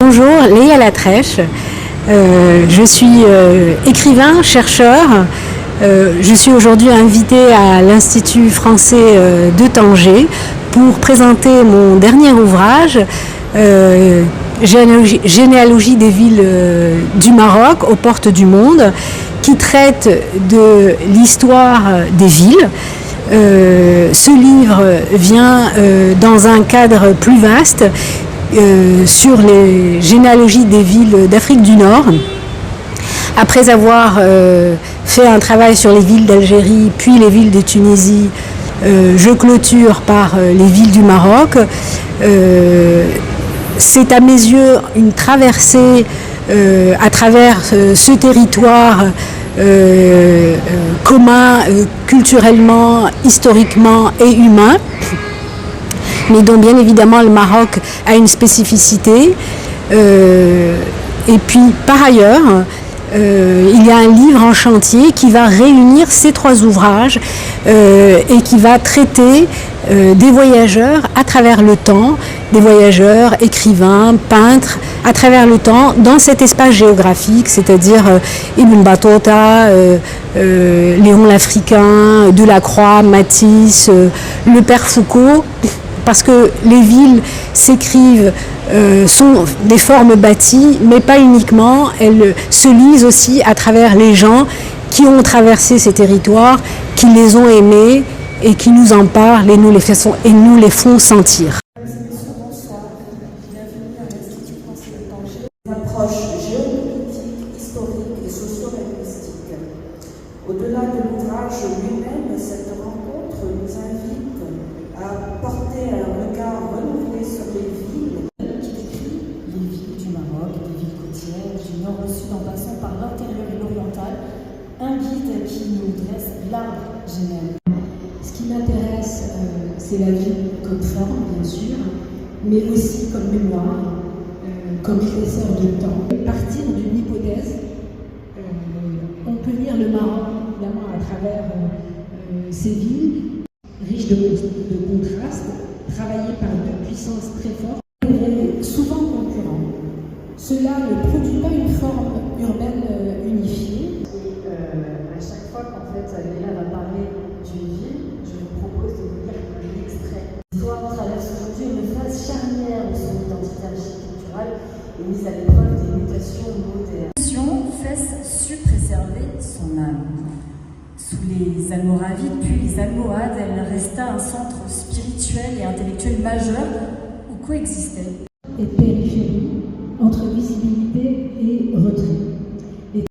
Bonjour, Léa Latrèche. Je suis écrivain, chercheur. Je suis aujourd'hui invitée à l'Institut français de Tanger pour présenter mon dernier ouvrage, Généalogie des villes du Maroc aux portes du monde, qui traite de l'histoire des villes. Ce livre vient dans un cadre plus vaste sur les généalogies des villes d'Afrique du Nord. Après avoir fait un travail sur les villes d'Algérie, puis les villes de Tunisie, je clôture par les villes du Maroc. C'est à mes yeux une traversée à travers ce territoire commun culturellement, historiquement et humain, mais dont bien évidemment le Maroc a une spécificité. Et puis par ailleurs, il y a un livre en chantier qui va réunir ces trois ouvrages et qui va traiter des voyageurs à travers le temps, des voyageurs, écrivains, peintres, à travers le temps, dans cet espace géographique, c'est-à-dire Ibn Battuta, Léon l'Africain, Delacroix, Matisse, le père Foucault, parce que les villes s'écrivent, sont des formes bâties, mais pas uniquement, elles se lisent aussi à travers les gens qui ont traversé ces territoires, qui les ont aimés et qui nous en parlent et nous les font sentir. Approche géopolitique, historique et socio-linguistique. Au-delà de l'ouvrage lui-même, cette rencontre nous invite à porter un regard renouvelé sur les villes qui décrit les villes du Maroc, des villes côtières, du nord au sud en passant par l'intérieur et l'oriental, un guide qui nous dresse l'arbre généalogique. Ce qui m'intéresse, c'est la ville comme forme, bien sûr, mais aussi comme mémoire, comme épaisseur de temps. Partir d'une hypothèse, on peut lire le Maroc évidemment à travers ces villes, riches de contrastes, travaillées par deux puissances très fortes, souvent concurrentes. Cela ne produit pas une forme urbaine unifiée. Et à chaque fois qu'en fait Léa va parler d'une ville, je vous propose de vous lire un extrait. L'histoire traverse aujourd'hui une phase charnière de son identité architecturale et mise à l'épreuve des mutations modernes. Fès sut préserver son âme. Sous les Almoravides puis les Almohades, elle resta un centre spirituel et intellectuel majeur où coexistaient et périphérie entre visibilité et retrait.